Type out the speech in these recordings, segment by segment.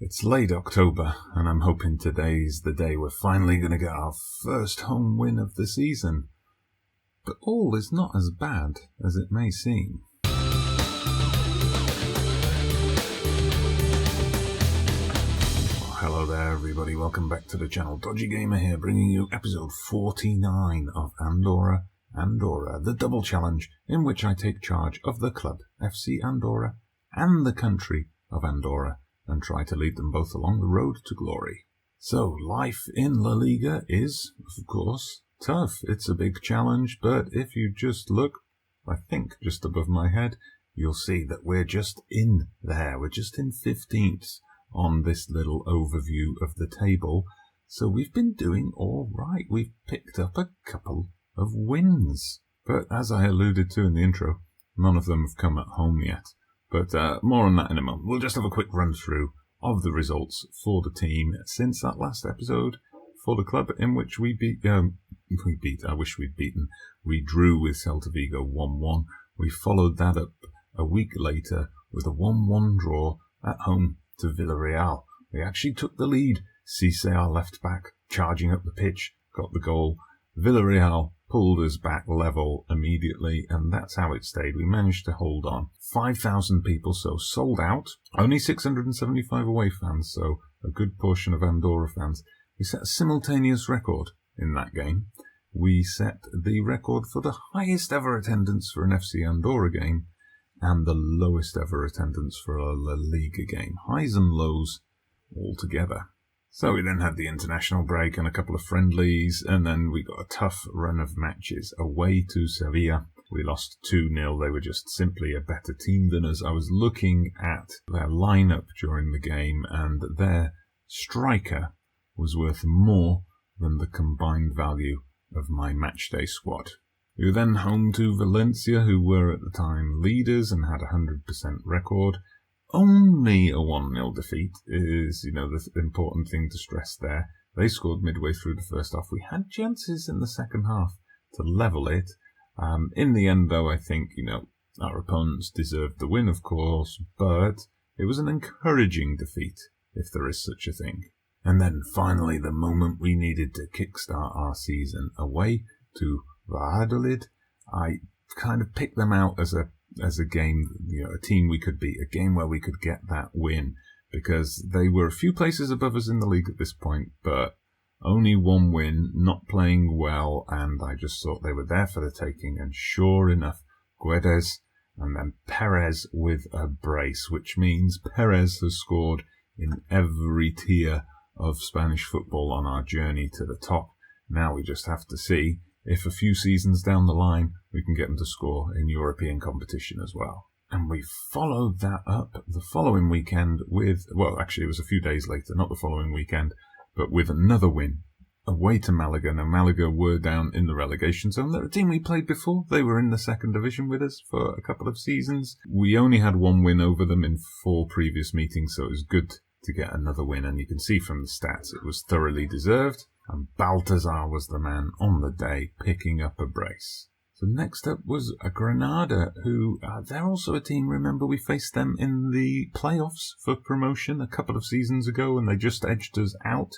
It's late October, and I'm hoping today's the day we're finally going to get our first home win of the season. But all is not as bad as it may seem. Hello there everybody, welcome back to the channel. Dodgy Gamer here, bringing you episode 49 of Andorra, the double challenge, in which I take charge of the club, FC Andorra, and the country of Andorra, and try to lead them both along the road to glory. So, life in La Liga is, of course, tough. It's a big challenge, but if you just look, I think, just above my head, you'll see that we're just in there. We're just in 15th on this little overview of the table. So we've been doing all right. We've picked up a couple of wins. But as I alluded to in the intro, none of them have come at home yet. But more on that in a moment. We'll just have a quick run through of the results for the team since that last episode for the club, in which we drew with Celta Vigo 1-1. We followed that up a week later with a 1-1 draw at home to Villarreal. We actually took the lead. Cisse, our left back, charging up the pitch, got the goal. Villarreal pulled us back level immediately, and that's how it stayed. We managed to hold on. 5,000 people, so sold out. Only 675 away fans, so a good portion of Andorra fans. We set a simultaneous record in that game. We set the record for the highest ever attendance for an FC Andorra game and the lowest ever attendance for a La Liga game. Highs and lows all together. So we then had the international break and a couple of friendlies, and then we got a tough run of matches away to Sevilla. We lost 2-0. They were just simply a better team than us. I was looking at their lineup during the game, and their striker was worth more than the combined value of my matchday squad. We were then home to Valencia, who were at the time leaders and had a 100% record. Only a 1-0 defeat is, the important thing to stress there. They scored midway through the first half. We had chances in the second half to level it. In the end, though, I think, our opponents deserved the win, of course, but it was an encouraging defeat, if there is such a thing. And then, finally, the moment we needed to kickstart our season, away to Valladolid. I kind of picked them out as a game, a team we could beat, a game where we could get that win, because they were a few places above us in the league at this point, but only one win, not playing well, and I just thought they were there for the taking, and sure enough, Guedes and then Perez with a brace, which means Perez has scored in every tier of Spanish football on our journey to the top. Now we just have to see if a few seasons down the line we can get them to score in European competition as well. And we followed that up the following weekend with, well, actually it was a few days later, not the following weekend, but with another win away to Malaga. Now Malaga were down in the relegation zone. They're a team we played before. They were in the second division with us for a couple of seasons. We only had one win over them in 4 previous meetings, so it was good to get another win. And you can see from the stats it was thoroughly deserved. And Baltazar was the man on the day, picking up a brace. So next up was a Grenada, who, they're also a team, remember we faced them in the playoffs for promotion a couple of seasons ago, and they just edged us out.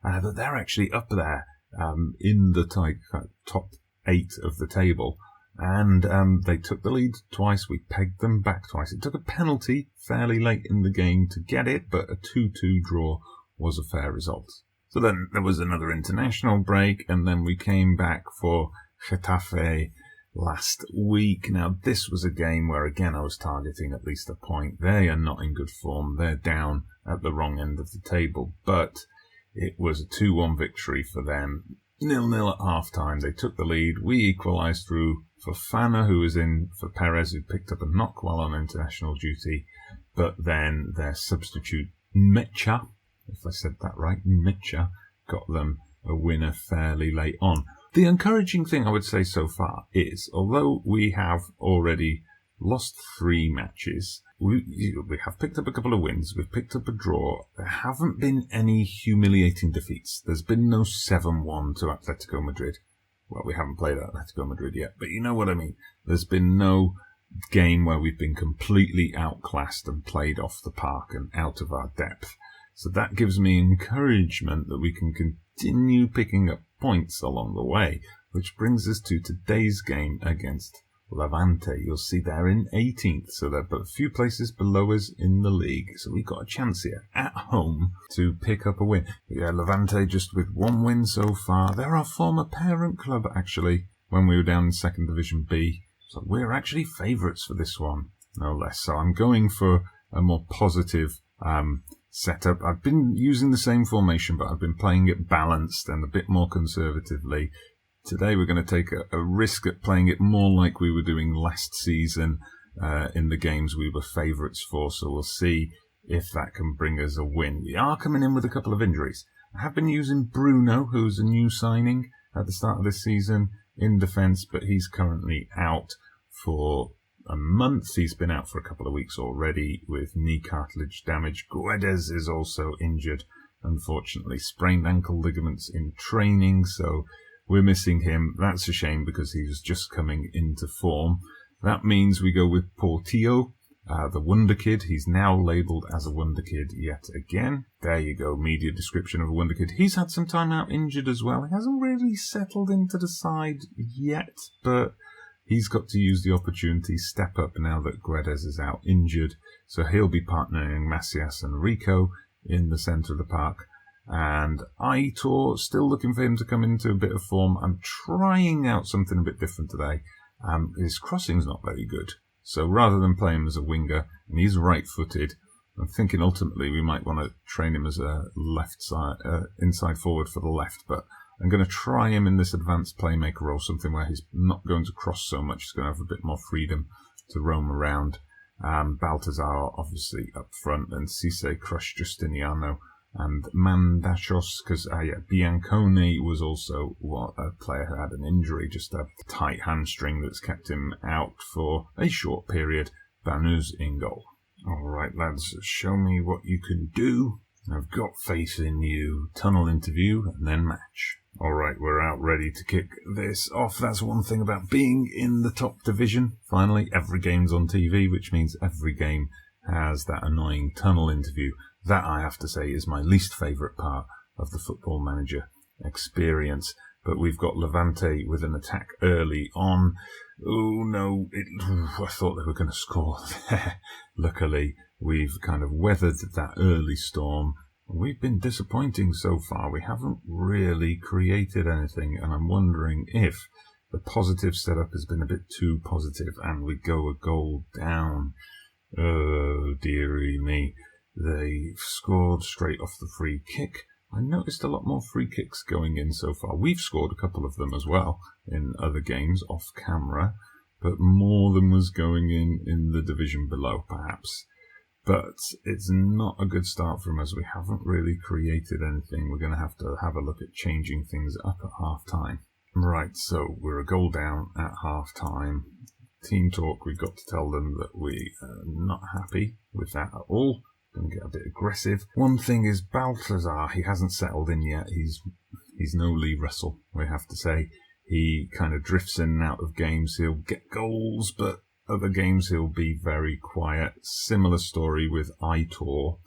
That they're actually up there in the top 8 of the table. And they took the lead twice, we pegged them back twice. It took a penalty fairly late in the game to get it, but a 2-2 draw was a fair result. So then there was another international break, and then we came back for Getafe last week. Now, this was a game where, again, I was targeting at least a point. They are not in good form. They're down at the wrong end of the table, but it was a 2-1 victory for them. 0-0 at half-time. They took the lead. We equalised through Fofana, who was in for Perez, who picked up a knock while on international duty, but then their substitute, Mecha, if I said that right, Mecha, got them a winner fairly late on. The encouraging thing I would say so far is, although we have already lost 3 matches, we have picked up a couple of wins, we've picked up a draw, there haven't been any humiliating defeats. There's been no 7-1 to Atletico Madrid. Well, we haven't played Atletico Madrid yet, but you know what I mean. There's been no game where we've been completely outclassed and played off the park and out of our depth. So that gives me encouragement that we can continue picking up points along the way, which brings us to today's game against Levante. You'll see they're in 18th, so they're but a few places below us in the league. So we've got a chance here at home to pick up a win. Yeah, Levante just with one win so far. They're our former parent club, actually, when we were down in 2nd Division B. So we're actually favourites for this one, no less. So I'm going for a more positive setup. I've been using the same formation, but I've been playing it balanced and a bit more conservatively. Today we're going to take a risk at playing it more like we were doing last season in the games we were favourites for, so we'll see if that can bring us a win. We are coming in with a couple of injuries. I have been using Bruno, who's a new signing at the start of this season in defence, but he's currently out for a month. He's been out for a couple of weeks already with knee cartilage damage. Guedes is also injured, unfortunately. Sprained ankle ligaments in training, so we're missing him. That's a shame because he was just coming into form. That means we go with Portillo, the Wonder Kid. He's now labelled as a Wonder Kid yet again. There you go, media description of a Wonder Kid. He's had some time out injured as well. He hasn't really settled into the side yet, but he's got to use the opportunity, step up now that Guedes is out injured. So he'll be partnering Macias and Rico in the centre of the park. And Aitor, still looking for him to come into a bit of form. I'm trying out something a bit different today. His crossing's not very good. So rather than play him as a winger, and he's right-footed, I'm thinking ultimately we might want to train him as a left side, inside forward for the left, but I'm going to try him in this advanced playmaker role, something where he's not going to cross so much. He's going to have a bit more freedom to roam around. Baltazar obviously up front, and Cisse crushed Justiniano, and Mandachos, because Bianconi was also a player who had an injury, just a tight hamstring that's kept him out for a short period. Banuz in goal. All right, lads, show me what you can do. I've got faith in you. Tunnel interview and then match. All right, we're out ready to kick this off. That's one thing about being in the top division. Finally, every game's on TV, which means every game has that annoying tunnel interview. That, I have to say, is my least favourite part of the Football Manager experience. But we've got Levante with an attack early on. Oh, no, I thought they were going to score there. Luckily, we've kind of weathered that early storm. We've been disappointing so far. We haven't really created anything, and I'm wondering if the positive setup has been a bit too positive and we go a goal down. Oh, dearie me. They've scored straight off the free kick. I noticed a lot more free kicks going in so far. We've scored a couple of them as well in other games off camera, but more than was going in the division below, perhaps. But it's not a good start from us. We haven't really created anything. We're going to have a look at changing things up at half-time. Right, so we're a goal down at half-time. Team talk, we've got to tell them that we are not happy with that at all. Going to get a bit aggressive. One thing is Baltazar, he hasn't settled in yet. He's no Lee Russell, we have to say. He kind of drifts in and out of games. He'll get goals, but other games he'll be very quiet. Similar story with Aitor,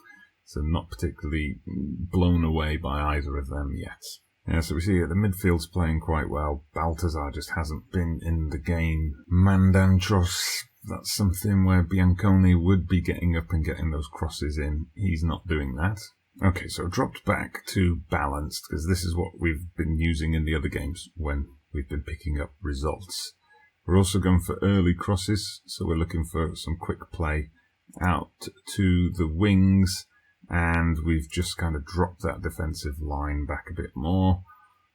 so not particularly blown away by either of them yet. Yeah, so we see the midfield's playing quite well. Baltazar just hasn't been in the game. Mandanchos, that's something where Bianconi would be getting up and getting those crosses in. He's not doing that. Okay, so dropped back to balanced, because this is what we've been using in the other games when we've been picking up results. We're also going for early crosses, so we're looking for some quick play out to the wings, and we've just kind of dropped that defensive line back a bit more.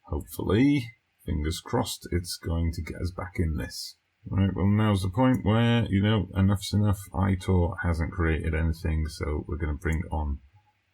Hopefully, fingers crossed, it's going to get us back in this. Right, well, now's the point where, enough's enough. Aitor hasn't created anything, so we're going to bring on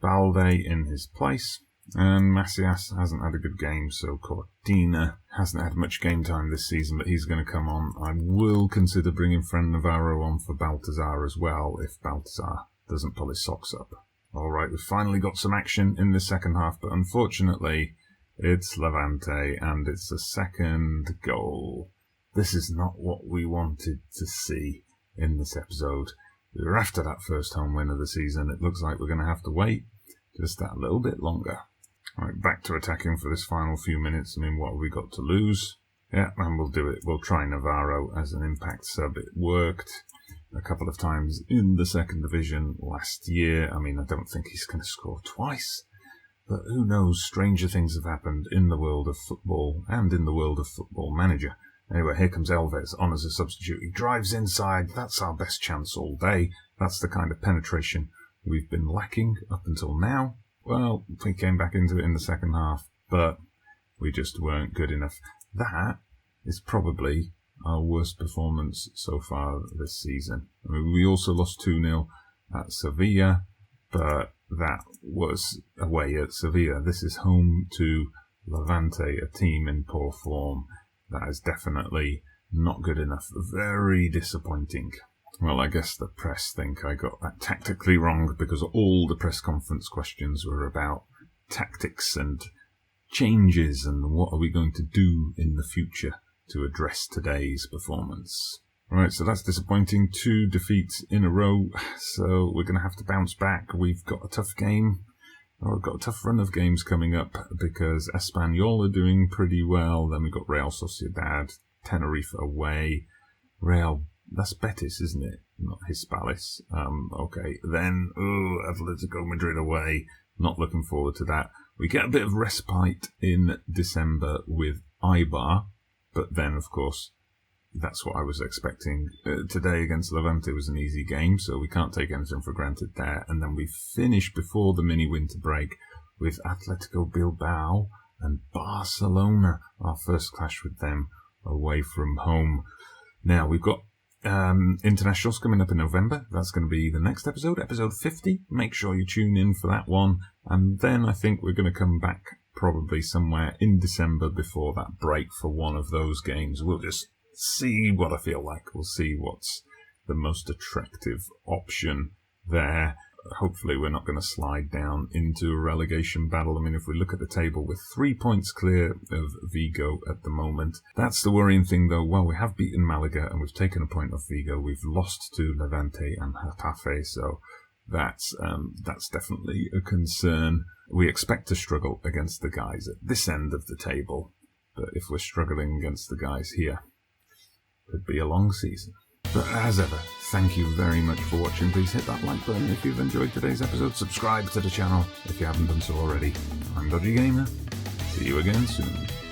Balde in his place. And Macias hasn't had a good game, so Cortina hasn't had much game time this season, but he's going to come on. I will consider bringing Fran Navarro on for Baltazar as well, if Baltazar doesn't pull his socks up. Alright, we've finally got some action in the second half, but unfortunately, it's Levante, and it's a second goal. This is not what we wanted to see in this episode. We were after that first home win of the season. It looks like we're going to have to wait just that little bit longer. Right, back to attacking for this final few minutes. I mean, what have we got to lose? Yeah, and we'll do it. We'll try Navarro as an impact sub. It worked a couple of times in the second division last year. I mean, I don't think he's going to score twice, but who knows? Stranger things have happened in the world of football and in the world of Football Manager. Anyway, here comes Elves on as a substitute. He drives inside. That's our best chance all day. That's the kind of penetration we've been lacking up until now. Well, we came back into it in the second half, but we just weren't good enough. That is probably our worst performance so far this season. I mean, we also lost 2-0 at Sevilla, but that was away at Sevilla. This is home to Levante, a team in poor form. That is definitely not good enough. Very disappointing. Well, I guess the press think I got that tactically wrong because all the press conference questions were about tactics and changes and what are we going to do in the future to address today's performance. Right, so that's disappointing. 2 defeats in a row, so we're going to have to bounce back. We've got a tough game. We've got a tough run of games coming up because Espanyol are doing pretty well. Then we've got Real Sociedad, Tenerife away, that's Betis, isn't it? Not Hispalis. Okay. Then, Atletico Madrid away. Not looking forward to that. We get a bit of respite in December with Eibar. But then, of course, that's what I was expecting. Today against Levante was an easy game, so we can't take anything for granted there. And then we finish before the mini-winter break with Atletico Bilbao and Barcelona. Our first clash with them away from home. Now, we've got internationals coming up in November. That's going to be the next episode, episode 50. Make sure you tune in for that one. And then I think we're going to come back probably somewhere in December before that break for one of those games. We'll just see what I feel like. We'll see what's the most attractive option there. Hopefully we're not going to slide down into a relegation battle. I mean, if we look at the table, we're 3 points clear of Vigo at the moment. That's the worrying thing, though. Well, we have beaten Malaga and we've taken a point off Vigo. We've lost to Levante and Getafe, so that's definitely a concern. We expect to struggle against the guys at this end of the table, but if we're struggling against the guys here, it could be a long season. But as ever, thank you very much for watching. Please hit that like button if you've enjoyed today's episode. Subscribe to the channel if you haven't done so already. I'm Dodgy Gamer. See you again soon.